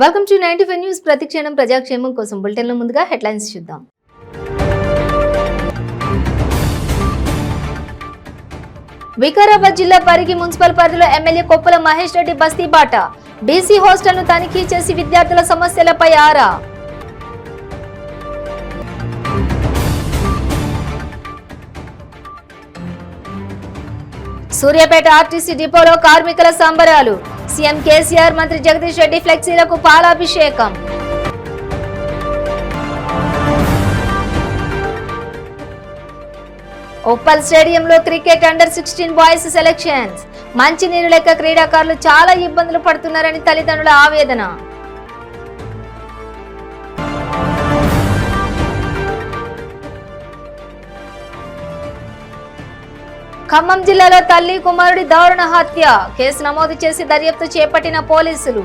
Welcome to 95 news. ప్రతిక్షణం ప్రజాక్షేమం కోసం బులెటిన్లో ముందుగా హెడ్లైన్స్ చూద్దాం. వికారాబాద్ జిల్లా పరిగి మున్సిపల్ పరిధిలో ఎమ్మెల్యే కొప్పుల మహేష్ రెడ్డి బస్తీ బాట. బీసీ హాస్టల్ను తనిఖీ చేసి విద్యార్థుల సమస్యలపై ఆరా. సూర్యాపేట ఆర్టీసీ డిపోలో కార్మికుల సంబరాలు. సీఎం కేసీఆర్, మంత్రి జగదీష్ రెడ్డి ఫ్లెక్సీలకు పాలాభిషేకం. ఉప్పల్ స్టేడియంలో క్రికెట్ అండర్-16 బాయ్స్ సెలక్షన్స్. మంచినీరు లేక క్రీడాకారులు చాలా ఇబ్బందులు పడుతున్నారని తల్లిదండ్రుల ఆవేదన. ఖమ్మం జిల్లాలో తల్లి కుమారుడి దారుణ హత్య. కేసు నమోదు చేసి దర్యాప్తు చేపట్టిన పోలీసులు.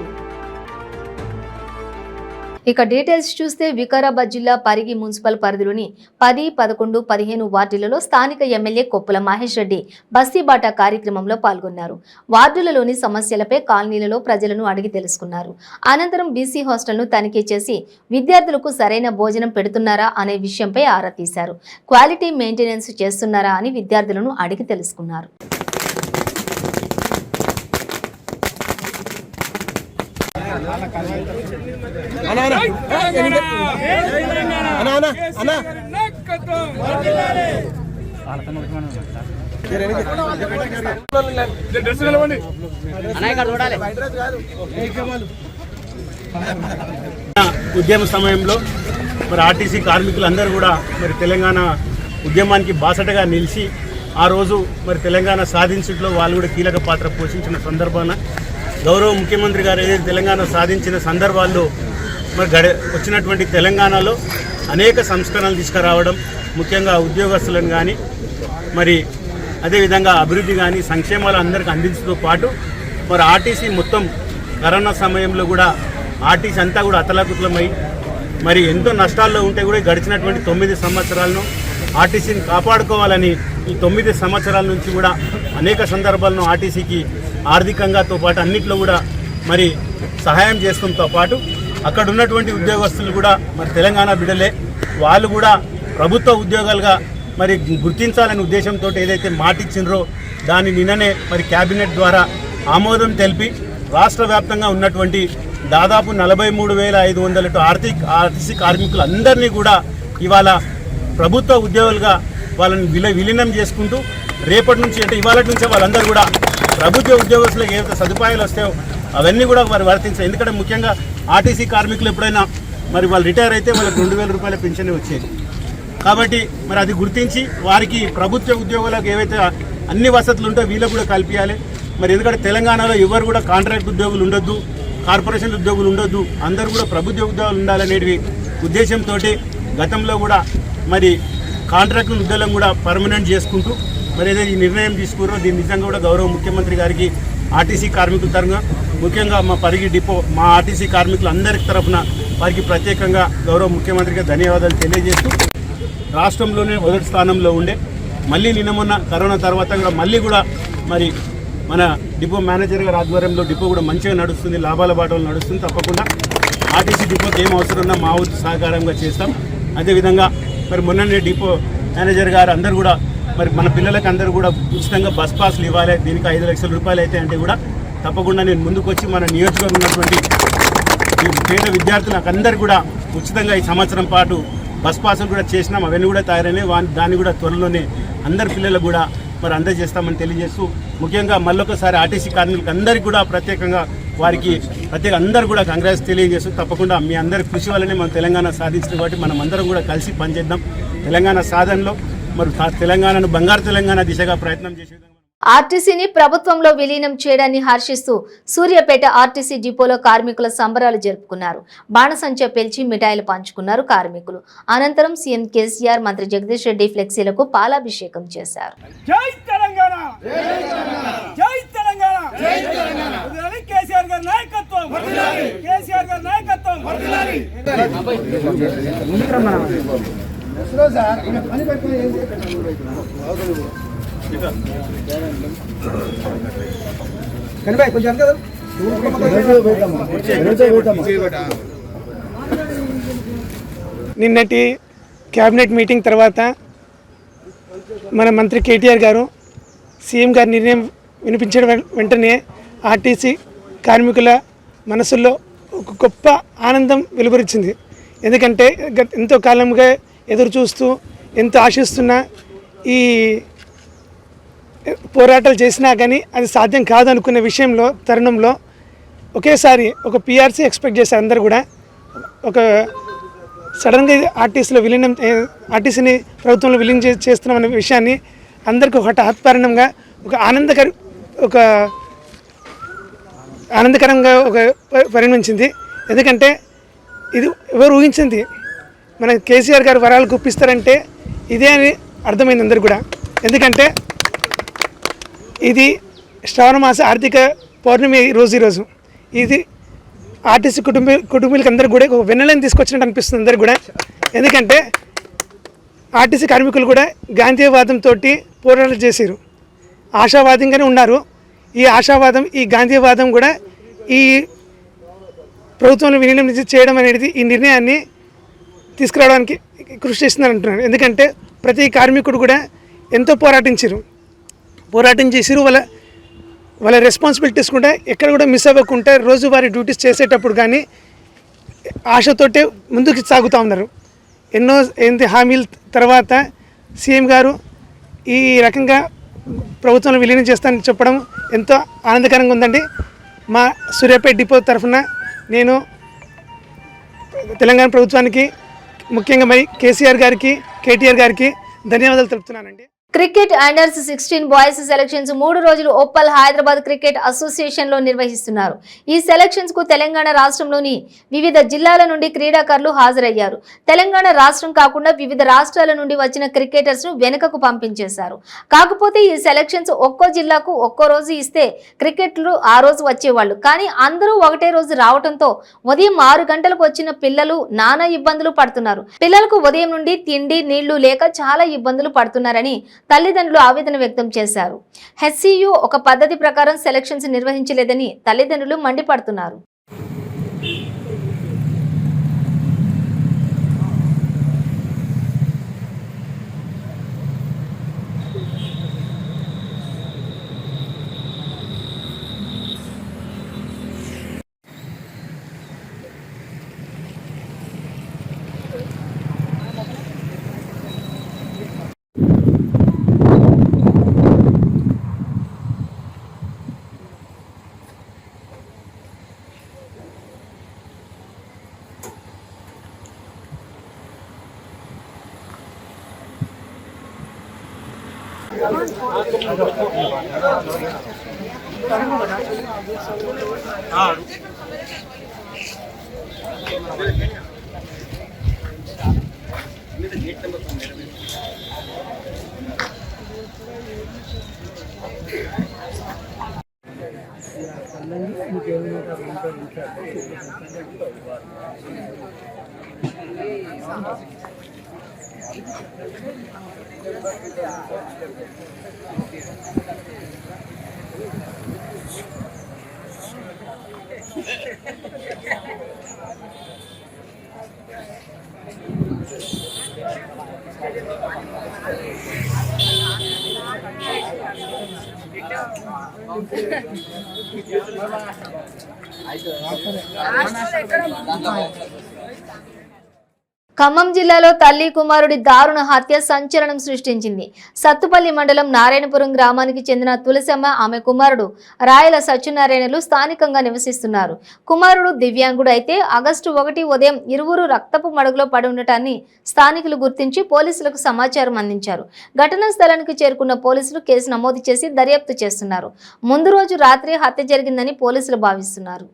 ఇక డీటెయిల్స్ చూస్తే వికారాబాద్ జిల్లా పరిగి మున్సిపల్ పరిధిలోని 10, 11, 15 వార్డులలో స్థానిక ఎమ్మెల్యే కొప్పుల మహేష్ రెడ్డి బస్తీబాట కార్యక్రమంలో పాల్గొన్నారు. వార్డులలోని సమస్యలపై కాలనీలలో ప్రజలను అడిగి తెలుసుకున్నారు. అనంతరం బీసీ హాస్టల్ను తనిఖీ చేసి విద్యార్థులకు సరైన భోజనం పెడుతున్నారా అనే విషయంపై ఆరా తీశారు. క్వాలిటీ మెయింటెనెన్స్ చేస్తున్నారా అని విద్యార్థులను అడిగి తెలుసుకున్నారు. ఉద్యమ సమయంలో మరి ఆర్టీసీ కార్మికులందరూ కూడా మరి తెలంగాణ ఉద్యమానికి బాసటగా నిలిచి ఆ రోజు మరి తెలంగాణ సాధించడంలో వాళ్ళు కూడా కీలక పాత్ర పోషించిన సందర్భాన గౌరవ ముఖ్యమంత్రి గారు ఏదైతే తెలంగాణ సాధించిన సందర్భాల్లో మరి వచ్చినటువంటి తెలంగాణలో అనేక సంస్కరణలు తీసుకురావడం, ముఖ్యంగా ఉద్యోగస్తులను కానీ మరి అదేవిధంగా అభివృద్ధి కానీ సంక్షేమాలు అందరికీ అందించడంతో పాటు మరి ఆర్టీసీ మొత్తం కరోనా సమయంలో కూడా ఆర్టీసీ అంతా కూడా అతలాకుతలమై మరి ఎంతో నష్టాల్లో ఉంటే కూడా గడిచినటువంటి 9 సంవత్సరాలను ఆర్టీసీని కాపాడుకోవాలని ఈ 9 సంవత్సరాల నుంచి కూడా అనేక సందర్భాలను ఆర్టీసీకి ఆర్థికంగాతో పాటు అన్నింటిలో కూడా మరి సహాయం చేస్తుంతో పాటు అక్కడ ఉన్నటువంటి ఉద్యోగస్తులు కూడా మరి తెలంగాణ బిడ్డలే, వాళ్ళు కూడా ప్రభుత్వ ఉద్యోగాలుగా మరి గుర్తించాలనే ఉద్దేశంతో ఏదైతే మాటిచ్చినరో దాని నిన్ననే మరి క్యాబినెట్ ద్వారా ఆమోదం తెలిపి రాష్ట్ర వ్యాప్తంగా ఉన్నటువంటి దాదాపు 43,500 ఆర్టీసీ కార్మికులందరినీ కూడా ఇవాళ ప్రభుత్వ ఉద్యోగులుగా వాళ్ళని విలీనం చేసుకుంటూ రేపటి నుంచి అంటే ఇవాళ నుంచే వాళ్ళందరూ కూడా ప్రభుత్వ ఉద్యోగస్తులకు ఏవైతే సదుపాయాలు వస్తాయో అవన్నీ కూడా మరి వర్తించాయి. ఎందుకంటే ముఖ్యంగా ఆర్టీసీ కార్మికులు ఎప్పుడైనా మరి వాళ్ళు రిటైర్ అయితే వాళ్ళకి 2,000 రూపాయల పెన్షన్ వచ్చేది. కాబట్టి మరి అది గుర్తించి వారికి ప్రభుత్వ ఉద్యోగులకు ఏవైతే అన్ని వసతులు ఉంటాయో వీళ్ళకు కూడా కల్పించాలి. మరి ఎందుకంటే తెలంగాణలో ఎవరు కూడా కాంట్రాక్ట్ ఉద్యోగులు ఉండొద్దు, కార్పొరేషన్ ఉద్యోగులు ఉండొద్దు, అందరూ కూడా ప్రభుత్వ ఉద్యోగులు ఉండాలనేవి ఉద్దేశంతో గతంలో కూడా మరి కాంట్రాక్ట్ ఉద్యోగం కూడా పర్మనెంట్ చేసుకుంటూ మరి ఏదైతే ఈ నిర్ణయం తీసుకున్నారో దీన్ని నిజంగా కూడా గౌరవ ముఖ్యమంత్రి గారికి ఆర్టీసీ కార్మికుల తరఫున ముఖ్యంగా మా పరిగి డిపో మా ఆర్టీసీ కార్మికులందరి తరఫున వారికి ప్రత్యేకంగా గౌరవ ముఖ్యమంత్రికి ధన్యవాదాలు తెలియజేస్తూ రాష్ట్రంలోనే మొదటి స్థానంలో ఉండే మళ్ళీ నిన్న మొన్న కరోనా తర్వాత కూడా మళ్ళీ కూడా మరి మన డిపో మేనేజర్ గారి ఆధ్వర్యంలో డిపో కూడా మంచిగా నడుస్తుంది, లాభాల బాటలు నడుస్తుంది. తప్పకుండా ఆర్టీసీ డిపోకి ఏం అవసరం ఉన్నా మా వంతు సహకారంగా చేస్తాం. అదేవిధంగా మరి మొన్ననే డిపో మేనేజర్ గారు అందరూ కూడా మరి మన పిల్లలకి అందరూ కూడా ఉచితంగా బస్ పాస్లు ఇవ్వాలి, దీనికి 5 లక్షల రూపాయలు అయితే అంటే కూడా తప్పకుండా నేను ముందుకు వచ్చి మన నియోజకవర్గం ఉన్నటువంటి పేద విద్యార్థులకు అందరూ కూడా ఉచితంగా ఈ సంవత్సరం పాటు బస్ పాసులు కూడా చేసినాం. అవన్నీ కూడా తయారైనాయి. దాన్ని కూడా త్వరలోనే అందరి పిల్లలకు కూడా మరి అందజేస్తామని తెలియజేస్తూ ముఖ్యంగా మళ్ళొకసారి ఆర్టీసీ కార్మికులకు అందరికీ కూడా ప్రత్యేకంగా వారికి అందరూ కూడా కాంగ్రెస్ తెలియజేస్తూ తప్పకుండా మీ అందరి కృషి వల్లనే మనం తెలంగాణ సాధించింది. కాబట్టి మనం అందరం కూడా కలిసి పనిచేద్దాం. తెలంగాణ సాధనలో మరి తెలంగాణను బంగారు తెలంగాణ దిశగా ప్రయత్నం చేసే ఆర్టీసీని ప్రభుత్వంలో విలీనం చేయడాన్ని హర్షిస్తూ సూర్యాపేట ఆర్టీసీ డిపోలో కార్మికుల సంబరాలు జరుపుకున్నారు. బాణసంచ పేల్చి మిఠాయిలు పంచుకున్నారు కార్మికులు. అనంతరం సీఎం కేసీఆర్, మంత్రి జగదీష్ రెడ్డి ఫ్లెక్సీలకు పాలాభిషేకం చేశారు. కనిపాయి కొంచెం కదా నిన్నటి క్యాబినెట్ మీటింగ్ తర్వాత మన మంత్రి కేటీఆర్ గారు సీఎం గారి నిర్ణయం వినిపించడం వెంటనే ఆర్టీసీ కార్మికుల మనసుల్లో ఒక గొప్ప ఆనందం వెలువరించింది. ఎందుకంటే ఎంతో కాలంగా ఎదురు చూస్తూ ఎంతో ఆశిస్తున్న ఈ పోరాటాలు చేసినా కానీ అది సాధ్యం కాదు అనుకున్న విషయంలో తరుణంలో ఒకేసారి ఒక పిఆర్సీ ఎక్స్పెక్ట్ చేశారు అందరు కూడా. ఒక సడన్గా ఆర్టీసీని ప్రభుత్వంలో విలీనం చేస్తున్నామనే విషయాన్ని అందరికీ ఒక హఠాత్పరిణంగా ఒక ఆనందకరంగా పరిణమించింది. ఎందుకంటే ఇది ఎవరు ఊహించింది, మన కేసీఆర్ గారు వరాలు గుప్పిస్తారంటే ఇదే అని అర్థమైంది అందరు కూడా. ఎందుకంటే ఇది శ్రావణ మాస ఆర్థిక పౌర్ణమి ఈరోజు ఇది ఆర్టీసీ కుటుంబీలకు అందరూ కూడా ఒక వెన్నెలని తీసుకొచ్చినట్టు అనిపిస్తుంది అందరు కూడా. ఎందుకంటే ఆర్టీసీ కార్మికులు కూడా గాంధీవాదంతో పోరాటాలు చేశారు, ఆశావాదంగానే ఉన్నారు. ఈ ఆశావాదం ఈ గాంధీవాదం కూడా ఈ ప్రభుత్వంలో విలీనం చేయడం అనేది ఈ నిర్ణయాన్ని తీసుకురావడానికి కృషి చేస్తున్నారు అంటున్నారు. ఎందుకంటే ప్రతి కార్మికుడు కూడా ఎంతో పోరాటం చేసిరు. వాళ్ళ రెస్పాన్సిబిలిటీస్ కూడా ఎక్కడ కూడా మిస్ అవ్వకుండా రోజువారీ డ్యూటీస్ చేసేటప్పుడు కానీ ఆశతోటే ముందుకు సాగుతూ ఉన్నారు. ఎన్నో హామీల తర్వాత సీఎం గారు ఈ రకంగా ప్రభుత్వంలో విలీనం చేస్తానని చెప్పడం ఎంతో ఆనందకరంగా ఉందండి. మా సూర్యాపేట డిపో తరఫున నేను తెలంగాణ ప్రభుత్వానికి, ముఖ్యంగా మరి కేసీఆర్ గారికి, కేటీఆర్ గారికి ధన్యవాదాలు తెలుపుతున్నానండి. క్రికెట్ అండర్స్ 16 బాయ్స్ సెలక్షన్స్ 3 రోజులు ఉప్పల్ హైదరాబాద్ క్రికెట్ అసోసియేషన్ లో నిర్వహిస్తున్నారు. ఈ సెలక్షన్స్ కు తెలంగాణ రాష్ట్రంలోని వివిధ జిల్లాల నుండి క్రీడాకారులు హాజరయ్యారు. తెలంగాణ రాష్ట్రం కాకుండా వివిధ రాష్ట్రాల నుండి వచ్చిన క్రికెటర్స్ ను వెనుకకు పంపించేశారు. కాకపోతే ఈ సెలక్షన్స్ ఒక్కో జిల్లాకు ఒక్కో రోజు ఇస్తే క్రికెట్లు ఆ రోజు వచ్చేవాళ్ళు. కానీ అందరూ ఒకటే రోజు రావడంతో ఉదయం 6 గంటలకు వచ్చిన పిల్లలు నానా ఇబ్బందులు పడుతున్నారు. పిల్లలకు ఉదయం నుండి తిండి నీళ్లు లేక చాలా ఇబ్బందులు పడుతున్నారని తల్లిదండ్రులు ఆవేదన వ్యక్తం చేశారు. హెచ్సియు ఒక పద్ధతి ప్రకారం సెలక్షన్స్ నిర్వహించలేదని తల్లిదండ్రులు మండిపడుతున్నారు. ఖమ్మం జిల్లాలో తల్లి కుమారుడి దారుణ హత్య సంచలనం సృష్టించింది. సత్తుపల్లి మండలం నారాయణపురం గ్రామానికి చెందిన తులసమ్మ, ఆమె కుమారుడు రాయల సత్యనారాయణలు స్థానికంగా నివసిస్తున్నారు. కుమారుడు దివ్యాంగుడు అయితే ఆగస్టు 1 ఉదయం ఇరువురు రక్తపు మడుగులో పడి ఉండటాన్ని స్థానికులు గుర్తించి పోలీసులకు సమాచారం అందించారు. ఘటనా స్థలానికి చేరుకున్న పోలీసులు కేసు నమోదు చేసి దర్యాప్తు చేస్తున్నారు. ముందు రోజు రాత్రి హత్య జరిగిందని పోలీసులు భావిస్తున్నారు.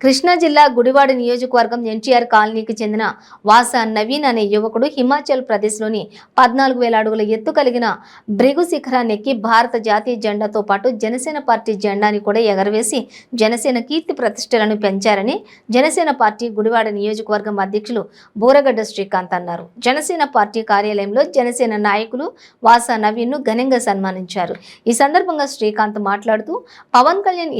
కృష్ణా జిల్లా గుడివాడ నియోజకవర్గం ఎన్టీఆర్ కాలనీకి చెందిన వాసా నవీన్ అనే యువకుడు హిమాచల్ ప్రదేశ్లోని 14,000 అడుగుల ఎత్తు కలిగిన భృగు శిఖరాన్ని ఎక్కి భారత జాతీయ జెండాతో పాటు జనసేన పార్టీ జెండాని కూడా ఎగరవేసి జనసేన కీర్తి ప్రతిష్టలను పెంచారని జనసేన పార్టీ గుడివాడ నియోజకవర్గం అధ్యక్షులు బూరగడ్డ శ్రీకాంత్ అన్నారు. జనసేన పార్టీ కార్యాలయంలో జనసేన నాయకులు వాసా నవీన్ ను ఘనంగా సన్మానించారు. ఈ సందర్భంగా శ్రీకాంత్ మాట్లాడుతూ పవన్ కళ్యాణ్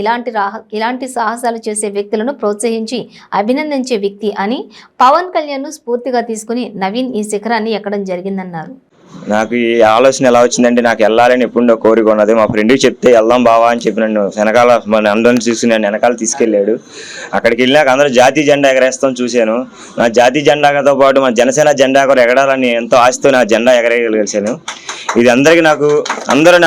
ఇలాంటి సాహసాలు చేసే వ్యక్తులను ప్రోత్సహించి అభినందించే వ్యక్తి అని, పవన్ కళ్యాణ్ ను స్ఫూర్తిగా తీసుకుని నవీన్ ఈ శిఖరాన్ని ఎక్కడం జరిగిందన్నారు. నాకు ఈ ఆలోచన ఎలా వచ్చిందంటే, నాకు వెళ్ళాలని ఎప్పుడో కోరిక ఉన్నది. మా ఫ్రెండ్కి చెప్తే వెళ్దాం బావా అని చెప్పి నన్ను వెనకాల అందరిని చూసి నన్ను వెనకాల తీసుకెళ్ళాడు. అక్కడికి వెళ్ళాక అందరూ జాతీయ జెండా ఎగరేస్తాం చూశాను. నా జాతీయ జెండాతో పాటు మా జనసేన జెండా కూడా ఎగరాలని ఎంతో ఆశతో నా జెండా ఎగరేయగలిగాను. ఇది అందరూ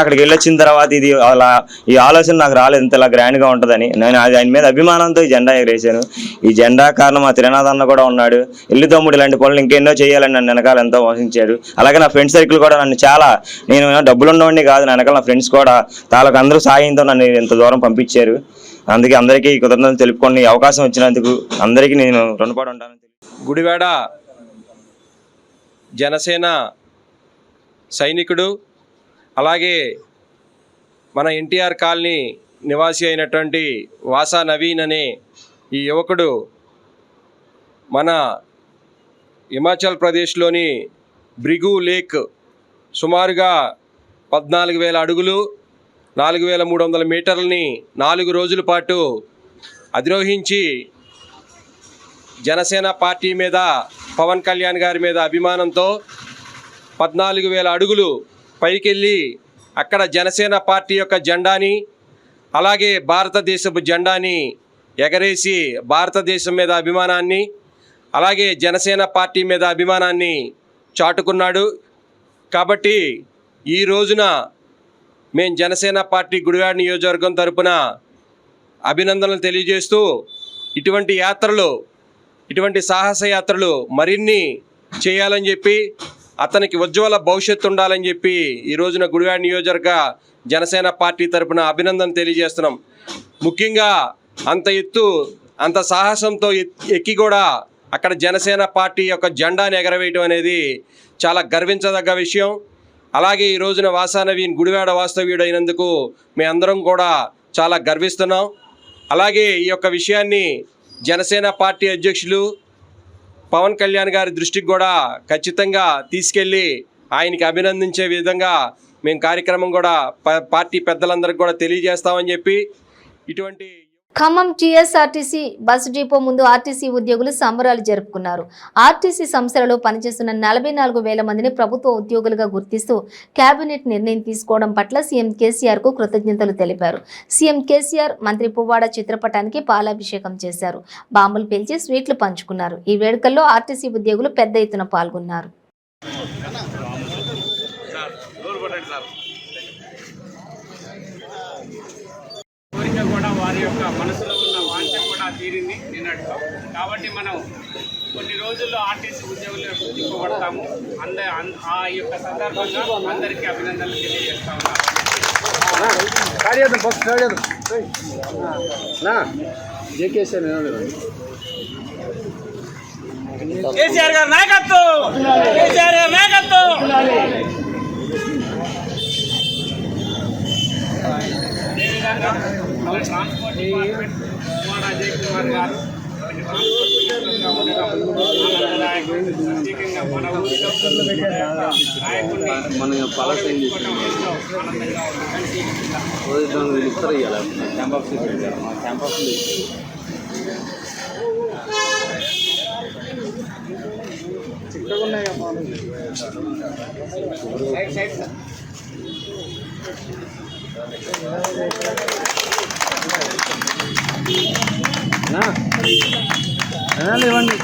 అక్కడికి వెళ్ళొచ్చిన తర్వాత ఇది అలా ఈ ఆలోచన నాకు రాలేదు, ఇంతలా గ్రాండ్గా ఉంటుందని. నేను ఆయన మీద అభిమానంతో ఈ జెండా ఎగరేసాను. ఈ జెండా కారణం మా త్రినాథ్ అన్న కూడా ఉన్నాడు. ఎల్లు తమ్ముడు ఇలాంటి పనులు ఇంకెన్నో చేయాలని నన్ను వెనకాల ఎంతో మోసించాడు. అలాగే నా ఫ్రెండ్స్ సర్కిల్ కూడా నన్ను చాలా, నేను డబ్బులు ఉన్నవాడిని కాదు, నా వెనకాల నా ఫ్రెండ్స్ కూడా తాలకు అందరూ సాయంతో నన్ను ఇంత దూరం పంపించారు. అందుకే అందరికీ కృతజ్ఞతలు తెలుపుకొని అవకాశం వచ్చినందుకు అందరికీ నేను రుణపడి ఉంటాను. గుడివాడ జనసేన సైనికుడు, అలాగే మన ఎన్టీఆర్ కాలనీ నివాసి అయినటువంటి వాసా నవీన్ అనే ఈ యువకుడు మన హిమాచల్ ప్రదేశ్లోని భృగు లేక్ సుమారుగా 14,000 అడుగులు 4,300 మీటర్లని 4 రోజుల పాటు అధిరోహించి జనసేన పార్టీ మీద, పవన్ కళ్యాణ్ గారి మీద అభిమానంతో 14,000 అడుగులు పైకెళ్ళి అక్కడ జనసేన పార్టీ యొక్క జెండాని, అలాగే భారతదేశపు జెండాని ఎగరేసి భారతదేశం మీద అభిమానాన్ని, అలాగే జనసేన పార్టీ మీద అభిమానాన్ని చాటుకున్నాడు. కాబట్టి ఈ రోజున మేము జనసేన పార్టీ గుడివాడ నియోజకవర్గం తరపున అభినందనలు తెలియజేస్తూ ఇటువంటి సాహస యాత్రలు మరిన్ని చేయాలని చెప్పి, అతనికి ఉజ్వల భవిష్యత్తు ఉండాలని చెప్పి ఈ రోజున గుడివాడ నియోజకవర్గ జనసేన పార్టీ తరపున అభినందన తెలియజేస్తున్నాం. ముఖ్యంగా అంత ఎత్తు, అంత సాహసంతో ఎక్కి కూడా అక్కడ జనసేన పార్టీ యొక్క జెండాని ఎగరవేయటం అనేది చాలా గర్వించదగ్గ విషయం. అలాగే ఈ రోజున వాసా నవీన్ గుడివాడ వాస్తవ్యుడు అయినందుకు మేమందరం కూడా చాలా గర్విస్తున్నాం. అలాగే ఈ యొక్క విషయాన్ని జనసేన పార్టీ అధ్యక్షులు పవన్ కళ్యాణ్ గారి దృష్టికి కూడా ఖచ్చితంగా తీసుకెళ్ళి ఆయనకి అభినందించే విధంగా మేము కార్యక్రమం కూడా పార్టీ పెద్దలందరికీ కూడా తెలియజేస్తామని చెప్పి, ఇటువంటి ఖమ్మం టీఎస్ఆర్టీసీ బస్సు డిపో ముందు ఆర్టీసీ ఉద్యోగులు సంబరాలు జరుపుకున్నారు. ఆర్టీసీ సంస్థలలో పనిచేస్తున్న 44,000 మందిని ప్రభుత్వ ఉద్యోగులుగా గుర్తిస్తూ కేబినెట్ నిర్ణయం తీసుకోవడం పట్ల సీఎం కేసీఆర్ కు కృతజ్ఞతలు తెలిపారు. సీఎం కేసీఆర్ మంత్రి పువ్వాడ చిత్రపటానికి పాలాభిషేకం చేశారు. బాంబులు పేల్చి స్వీట్లు పంచుకున్నారు. ఈ వేడుకల్లో ఆర్టీసీ ఉద్యోగులు పెద్ద ఎత్తున పాల్గొన్నారు. కోరిక కూడా, వారి యొక్క మనసులో ఉన్న వాంఛ కూడా తీరింది నిన్నటితో. కాబట్టి మనం కొన్ని రోజుల్లో ఆర్టీసీ ఉద్యోగులుగా గుర్తింపబడతాము. ఆ యొక్క సందర్భంగా అందరికీ అభినందనలు తెలియజేస్తా ఉన్నాం. కేసీఆర్ గారి నాయకత్వం, కేసీఆర్ గారి నాయకత్వం. అదేవిధంగా ట్రాన్స్పోర్ట్ డిపార్ట్మెంట్ కుమార్ అజయ్ కుమార్ గారు ప్రత్యేకంగా మన ఊరిలో నాయకుడిని ఇవ్వండి.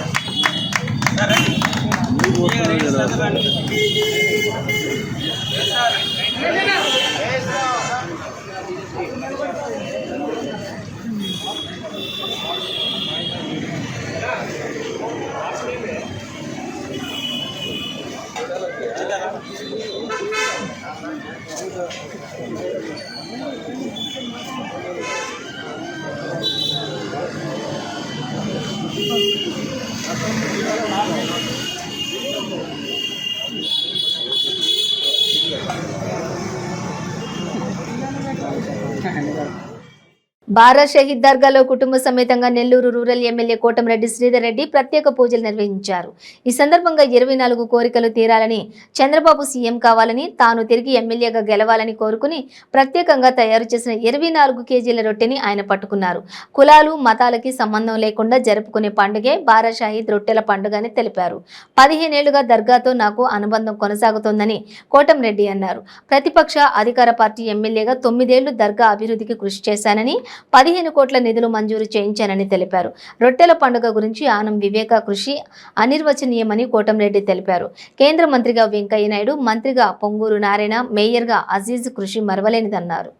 బారా షహీద్ దర్గాలో కుటుంబ సమేతంగా నెల్లూరు రూరల్ ఎమ్మెల్యే కోటంరెడ్డి శ్రీధర్ రెడ్డి ప్రత్యేక పూజలు నిర్వహించారు. ఈ సందర్భంగా 24 కోరికలు తీరాలని, చంద్రబాబు సీఎం కావాలని, తాను తిరిగి ఎమ్మెల్యేగా గెలవాలని కోరుకుని ప్రత్యేకంగా తయారు చేసిన 24 కేజీల రొట్టెని ఆయన పట్టుకున్నారు. కులాలు మతాలకి సంబంధం లేకుండా జరుపుకునే పండుగే బారా షహీద్ రొట్టెల పండుగ అని తెలిపారు. 15 ఏళ్లుగా దర్గాతో నాకు అనుబంధం కొనసాగుతోందని కోటంరెడ్డి అన్నారు. ప్రతిపక్ష అధికార పార్టీ ఎమ్మెల్యేగా 9 ఏళ్లు దర్గా అభివృద్ధికి కృషి చేశానని, 15 కోట్ల నిధులు మంజూరు చేయించానని తెలిపారు. రొట్టెల పండుగ గురించి ఆనం వివేక కృషి అనిర్వచనీయమని కోటంరెడ్డి తెలిపారు. కేంద్ర మంత్రిగా వెంకయ్య నాయుడు, మంత్రిగా పొంగూరు నారాయణ, మేయర్గా అజీజ్ కృషి మరవలేనిదన్నారు.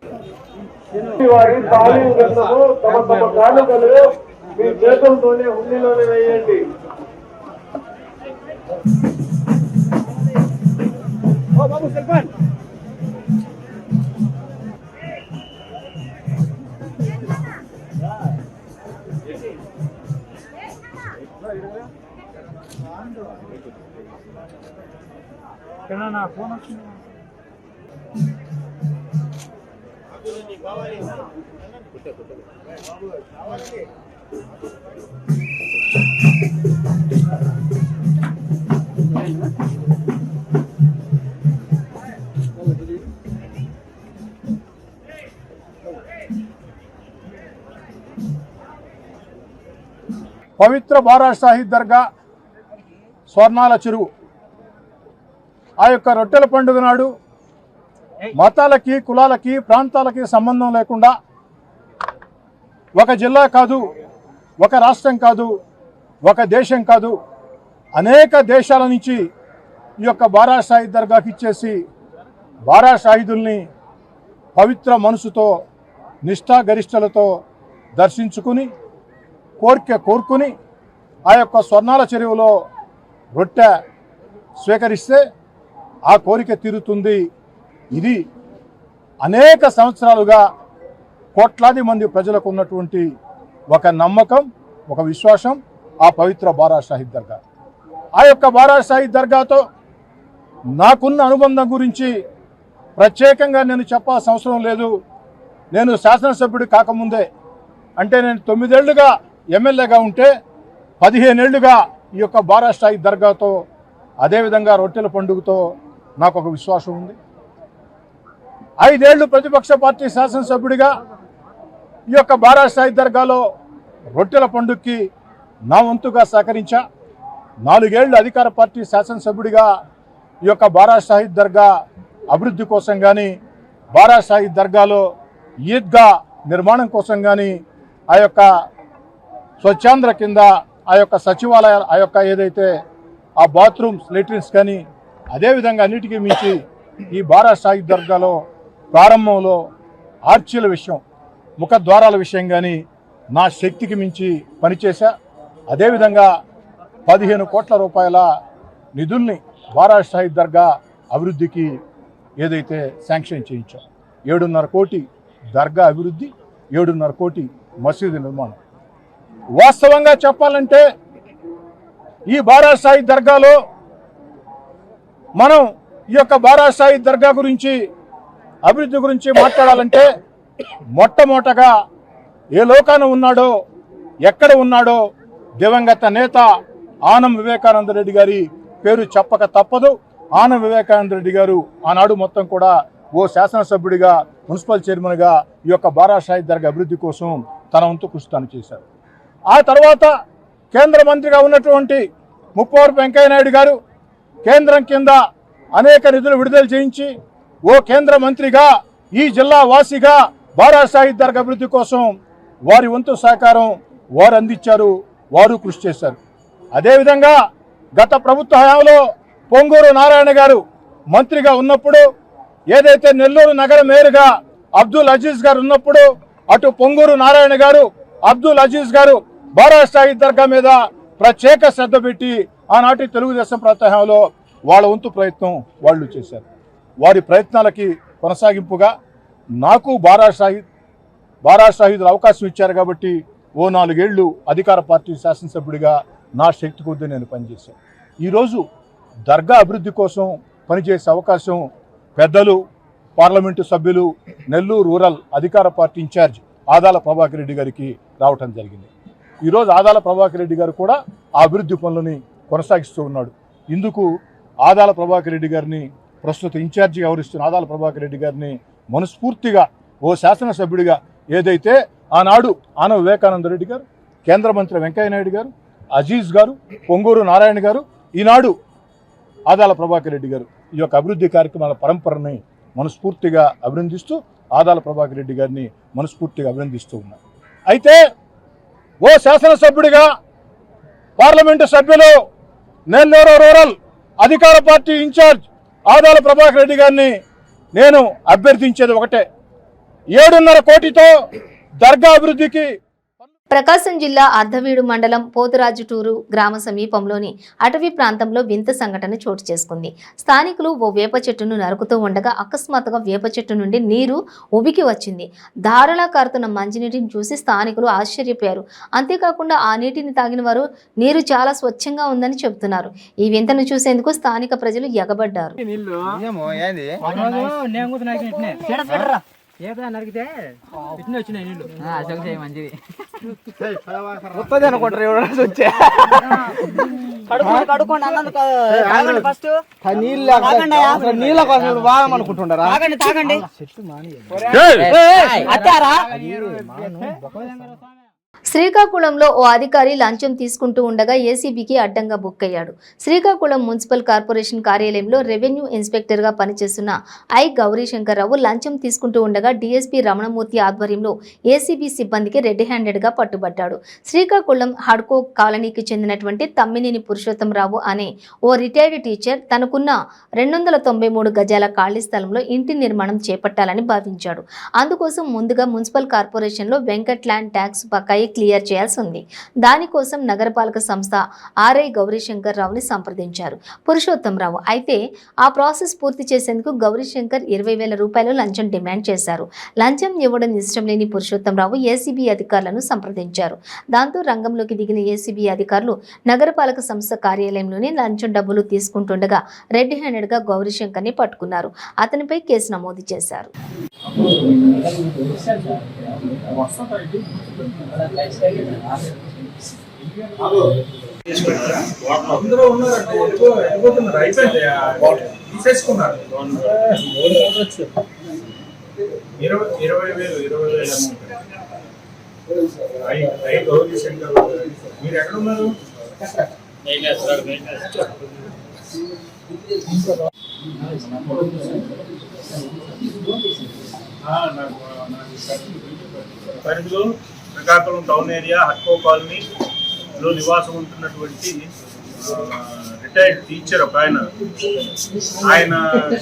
పవిత్ర బారా షాహీద్ దర్గా స్వర్ణాల చెరువు ఆ యొక్క రొట్టెల పండుగ నాడు మతాలకి, కులాలకి, ప్రాంతాలకి సంబంధం లేకుండా ఒక జిల్లా కాదు, ఒక రాష్ట్రం కాదు, ఒక దేశం కాదు, అనేక దేశాల నుంచి ఈ యొక్క బారా షాహీద్ దర్గాకి ఇచ్చేసి బారా షాహీదుల్ని పవిత్ర మనసుతో, నిష్ఠాగరిష్టలతో దర్శించుకుని కోరుకుని ఆ యొక్క స్వర్ణాల చెరువులో రొట్టె స్వీకరిస్తే ఆ కోరిక తీరుతుంది. ఇది అనేక సంవత్సరాలుగా కోట్లాది మంది ప్రజలకు ఉన్నటువంటి ఒక నమ్మకం, ఒక విశ్వాసం ఆ పవిత్ర బారా షాహీద్ దర్గా. ఆ యొక్క బారా షాహీద్ దర్గాతో నాకున్న అనుబంధం గురించి ప్రత్యేకంగా నేను చెప్పాల్సిన అవసరం లేదు. నేను శాసనసభ్యుడు కాకముందే, అంటే నేను 9 ఏళ్లుగా ఎమ్మెల్యేగా ఉంటే 15 ఏళ్లుగా ఈ యొక్క బారా షాహీద్ దర్గాతో, అదేవిధంగా రొట్టెల పండుగతో నాకు ఒక విశ్వాసం ఉంది. 5 ఏళ్లు ప్రతిపక్ష పార్టీ శాసనసభ్యుడిగా ఈ యొక్క బారా షాహీద్ దర్గాలో రొట్టెల పండుగకి నా వంతుగా సహకరించా. 4 ఏళ్లు అధికార పార్టీ శాసనసభ్యుడిగా ఈ యొక్క బారా షాహీద్ దర్గా అభివృద్ధి కోసం కానీ, బారా షాహీద్ దర్గాలో ఈద్గా నిర్మాణం కోసం కానీ, ఆ యొక్క స్వచ్ఛాంధ్ర కింద ఆ యొక్క సచివాలయాలు, ఆ యొక్క ఏదైతే ఆ బాత్రూమ్స్, లెట్రిన్స్ కానీ, అదేవిధంగా అన్నిటికీ మించి ఈ బారా షాహీద్ దర్గాలో ప్రారంభంలో ఆర్చీల విషయం, ముఖద్వారాల విషయం కానీ నా శక్తికి మించి పనిచేశా. అదేవిధంగా 15 కోట్ల రూపాయల నిధుల్ని బారా షాహీద్ దర్గా అభివృద్ధికి ఏదైతే శాంక్షన్ చేయించాం. 7.5 కోటి దర్గా అభివృద్ధి, 7.5 కోటి మసీదు నిర్మాణం. వాస్తవంగా చెప్పాలంటే ఈ బారా షాహీద్ దర్గాలో మనం ఈ యొక్క బారా షాహీద్ దర్గా గురించి, అభివృద్ధి గురించి మాట్లాడాలంటే మొట్టమొదటగా ఏ లోకాన ఉన్నాడో, ఎక్కడ ఉన్నాడో దివంగత నేత ఆనం వివేకానంద రెడ్డి గారి పేరు చెప్పక తప్పదు. ఆనం వివేకానంద రెడ్డి గారు ఆనాడు మొత్తం కూడా ఓ శాసనసభ్యుడిగా, మున్సిపల్ చైర్మన్గా ఈ యొక్క బారా షాహీద్ దర్గా అభివృద్ధి కోసం తన వంతు కృషి తాను చేశారు. ఆ తర్వాత కేంద్ర మంత్రిగా ఉన్నటువంటి ముప్పవరపు వెంకయ్య నాయుడు గారు కేంద్రం కింద అనేక నిధులు విడుదల చేయించి ఓ కేంద్ర మంత్రిగా, ఈ జిల్లా వాసిగా బారా షాహీద్ దర్గా అభివృద్ధి కోసం వారి వంతు సహకారం వారు అందించారు, వారు కృషి చేశారు. అదేవిధంగా గత ప్రభుత్వ హయాంలో పొంగూరు నారాయణ గారు మంత్రిగా ఉన్నప్పుడు, ఏదైతే నెల్లూరు నగర మేయర్గా అబ్దుల్ అజీజ్ గారు ఉన్నప్పుడు, అటు పొంగూరు నారాయణ గారు, అబ్దుల్ అజీజ్ గారు బారా షాహీద్ దర్గా మీద ప్రత్యేక శ్రద్ధ పెట్టి ఆనాటి తెలుగుదేశం ప్రభుత్వంలో వాళ్ళ వంతు ప్రయత్నం వాళ్ళు చేశారు. వారి ప్రయత్నాలకి కొనసాగింపుగా నాకు బారా షాహీద్లు అవకాశం ఇచ్చారు కాబట్టి ఓ 4 ఏళ్లు అధికార పార్టీ శాసనసభ్యుడిగా నా శక్తి కొద్దీ నేను పనిచేశాను. ఈరోజు దర్గా అభివృద్ధి కోసం పనిచేసే అవకాశం పెద్దలు, పార్లమెంటు సభ్యులు, నెల్లూరు రూరల్ అధికార పార్టీ ఇన్ఛార్జ్ ఆదాల ప్రభాకర్ రెడ్డి గారికి రావటం జరిగింది. ఈరోజు ఆదాల ప్రభాకర్ రెడ్డి గారు కూడా ఆ అభివృద్ధి పనులని కొనసాగిస్తూ ఉన్నాడు. ఇందుకు ఆదాల ప్రభాకర్ రెడ్డి గారిని, ప్రస్తుత ఇన్ఛార్జిగా వ్యవహరిస్తున్న ఆదాల ప్రభాకర్ రెడ్డి గారిని మనస్ఫూర్తిగా ఓ శాసనసభ్యుడిగా ఏదైతే ఆనాడు ఆనవ వివేకానంద రెడ్డి గారు, కేంద్ర మంత్రి వెంకయ్య నాయుడు గారు, అజీజ్ గారు, పొంగూరు నారాయణ గారు, ఈనాడు ఆదాల ప్రభాకర్ రెడ్డి గారు ఈ యొక్క అభివృద్ధి కార్యక్రమాల పరంపరని మనస్ఫూర్తిగా అభినందిస్తూ ఆదాల ప్రభాకర్ రెడ్డి గారిని మనస్ఫూర్తిగా అభినందిస్తూ ఉన్నారు. అయితే ఓ శాసనసభ్యుడిగా, పార్లమెంటు సభ్యులు, నెల్లూరు రూరల్ అధికార పార్టీ ఇన్ఛార్జ్ ఆదాల ప్రభాకర్ రెడ్డి గారిని నేను అభ్యర్థించేది ఒకటే, 7.5 కోటితో దర్గా అభివృద్ధికి. ప్రకాశం జిల్లా అర్ధవీడు మండలం పోతురాజుటూరు గ్రామ సమీపంలోని అటవీ ప్రాంతంలో వింత సంఘటన చోటు చేసుకుంది. స్థానికులు ఓ వేప చెట్టును నరుకుతూ ఉండగా అకస్మాత్తుగా వేప చెట్టు నుండి నీరు ఉబికి వచ్చింది. ధారలా కారుతున్న మంచినీటిని చూసి స్థానికులు ఆశ్చర్యపోయారు. అంతేకాకుండా ఆ నీటిని తాగిన వారు నీరు చాలా స్వచ్ఛంగా ఉందని చెబుతున్నారు. ఈ వింతను చూసేందుకు స్థానిక ప్రజలు ఎగబడ్డారు. నరికితే వచ్చినాయి నీళ్ళు మంచిది ఫస్ట్ నీళ్ళ కోసం బాగా అనుకుంటుంటారా. శ్రీకాకుళంలో ఓ అధికారి లంచం తీసుకుంటూ ఉండగా ఏసీబీకి అడ్డంగా బుక్ అయ్యాడు. శ్రీకాకుళం మున్సిపల్ కార్పొరేషన్ కార్యాలయంలో రెవెన్యూ ఇన్స్పెక్టర్ గా పనిచేస్తున్న ఐ గౌరీశంకర్రావు లంచం తీసుకుంటూ ఉండగా డీఎస్పీ రమణమూర్తి ఆధ్వర్యంలో ఏసీబీ సిబ్బందికి రెడ్ హ్యాండెడ్ గా పట్టుబడ్డాడు. శ్రీకాకుళం హడ్కో కాలనీకి చెందినటువంటి తమ్మినేని పురుషోత్తంరావు అనే ఓ రిటైర్డ్ టీచర్ తనకున్న 293 గజాల ఖాళీ స్థలంలో ఇంటి నిర్మాణం చేపట్టాలని భావించాడు. అందుకోసం ముందుగా మున్సిపల్ కార్పొరేషన్లో వెంకట్ ల్యాండ్ ట్యాక్స్ బకాయి క్లియర్ చేయాల్సి ఉంది. దానికోసం నగరపాలక సంస్థ ఆర్ఐ గౌరీశంకర్ రావుని సంప్రదించారు పురుషోత్తంరావు. అయితే ఆ ప్రాసెస్ పూర్తి చేసేందుకు గౌరీశంకర్ 20,000 రూపాయలు లంచం డిమాండ్ చేశారు. లంచం ఇవ్వడం ఇష్టం లేని పురుషోత్తంరావు ఏసీబీ అధికారులను సంప్రదించారు. దాంతో రంగంలోకి దిగిన ఏసీబీ అధికారులు నగరపాలక సంస్థ కార్యాలయంలోనే లంచం డబ్బులు తీసుకుంటుండగా రెడ్ హ్యాండెడ్ గా గౌరీశంకర్ ని పట్టుకున్నారు. అతనిపై కేసు నమోదు చేశారు. అందరూ ఉన్నారంటే వెళ్ళిపోతున్నారు, అయిపోయింది తీసేసుకున్నారు. 20,000 మీరు ఎక్కడ ఉన్నారు? పరిధిలో శ్రీకాకుళం టౌన్ ఏరియా హడ్కో కాలనీలో నివాసం ఉంటున్నటువంటి రిటైర్డ్ టీచర్ ఒక ఆయన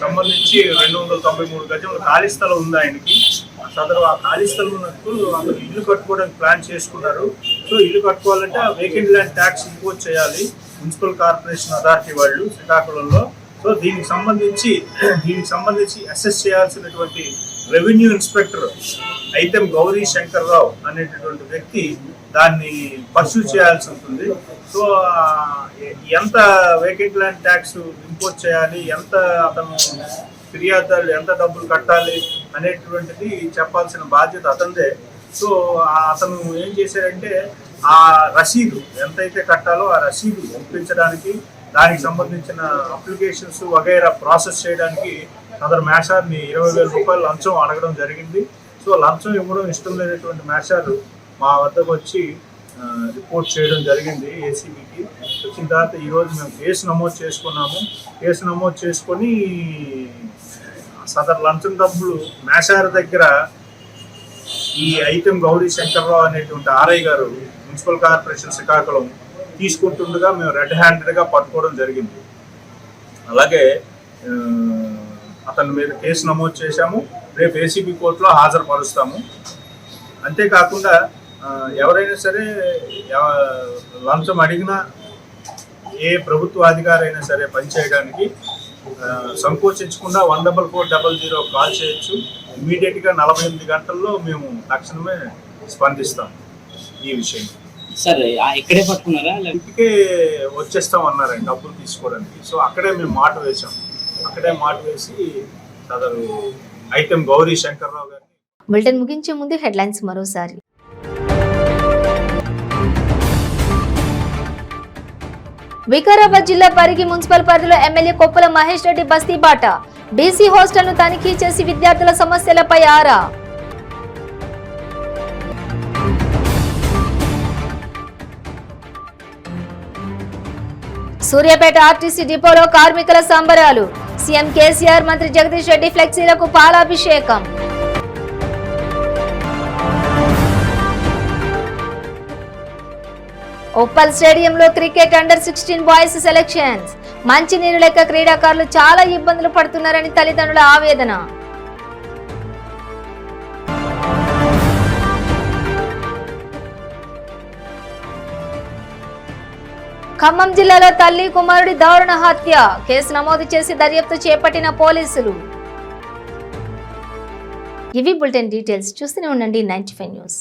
సంబంధించి 293 గజముల ఖాళీ స్థలం ఉంది ఆయనకి. సదరు ఆ ఖాళీ స్థలం ఉన్నట్టు అందరూ ఇల్లు కట్టుకోవడానికి ప్లాన్ చేసుకున్నారు. సో ఇల్లు కట్టుకోవాలంటే ఆ వేకెంట్ ల్యాండ్ ట్యాక్స్ ఇంపోజ్ చేయాలి మున్సిపల్ కార్పొరేషన్ అథారిటీ వాళ్ళు శ్రీకాకుళంలో. సో దీనికి సంబంధించి అసెస్ చేయాల్సినటువంటి రెవెన్యూ ఇన్స్పెక్టర్ ఐతం గౌరీశంకర్రావు అనేటటువంటి వ్యక్తి దాన్ని పర్సూ చేయాల్సి ఉంటుంది. సో ఎంత వేకెంట్ ల్యాండ్ ట్యాక్స్ ఇంపోజ్ చేయాలి, ఎంత అతను ఫిర్యాదుదారులు ఎంత డబ్బులు కట్టాలి అనేటువంటిది చెప్పాల్సిన బాధ్యత అతనిదే. సో అతను ఏం చేశారంటే ఆ రసీదు ఎంతైతే కట్టాలో ఆ రసీదు ఒప్పించడానికి, దానికి సంబంధించిన అప్లికేషన్స్ వగైరా ప్రాసెస్ చేయడానికి అతను మేషార్ని 20,000 రూపాయలు లంచం అడగడం జరిగింది. సో లంచం ఇవ్వడం ఇష్టం లేనటువంటి మేషారు మా వద్దకు వచ్చి రిపోర్ట్ చేయడం జరిగింది ఏసీబీకి. వచ్చిన తర్వాత ఈరోజు మేము కేసు నమోదు చేసుకున్నాము. కేసు నమోదు చేసుకొని సదరు లంచం డబ్బులు మేషార్ దగ్గర ఈ ఐతం గౌరీశంకర్రావు అనేటువంటి ఆర్ఐ గారు మున్సిపల్ కార్పొరేషన్ శ్రీకాకుళం తీసుకుంటుండగా మేము రెడ్ హ్యాండెడ్గా పట్టుకోవడం జరిగింది. అలాగే అతని మీద కేసు నమోదు చేశాము. రేపు ఏసీబీ కోర్టులో హాజరుపరుస్తాము. అంతేకాకుండా ఎవరైనా సరే లంచం అడిగినా ఏ ప్రభుత్వ అధికారి అయినా సరే పనిచేయడానికి సంకోచించకుండా 14400 కాల్ చేయొచ్చు. ఇమీడియట్గా 48 గంటల్లో మేము తక్షణమే స్పందిస్తాం ఈ విషయం. సరే ఇక్కడే పట్టుకున్నారా? ఇంటికే వచ్చేస్తాం అన్నారండి డబ్బులు తీసుకోవడానికి. సో అక్కడే మేము మాట వేసాం. అక్కడే మాట వేసి సదరు ఐతం గౌరీశంకర్రావు గారిని బులెటిన్ ముగించే ముందు హెడ్లైన్స్ మరోసారి. వికారాబాద్ జిల్లా పరిగి మున్సిపల్ పరిధిలో ఎమ్మెల్యే కొప్పుల మహేష్ రెడ్డి బస్తీ బాట. బీసీ హాస్టల్ ను తనిఖీ చేసి విద్యార్థుల సమస్యలపై ఆరా. సూర్యాపేట ఆర్టీసీ డిపోలో కార్మికుల సంబరాలు. సీఎం కేసీఆర్, మంత్రి జగదీష్ రెడ్డి ఫ్లెక్సీలకు పాలాభిషేకం. ఉప్పల్ స్టేడియంలో క్రికెట్ అండర్-16 బాయ్స్ సెలక్షన్స్. మంచినీరు లేక క్రీడాకారులు చాలా ఇబ్బందులు పడుతున్నారని తల్లిదండ్రుల ఆవేదన. ఖమ్మం జిల్లాలో తల్లి కుమారుడి దారుణ హత్య. కేసు నమోదు చేసి దర్యాప్తు చేపట్టిన పోలీసులు. ఇవి బులెటిన్ డీటెయిల్స్. చూస్తూనే ఉండండి 95 న్యూస్.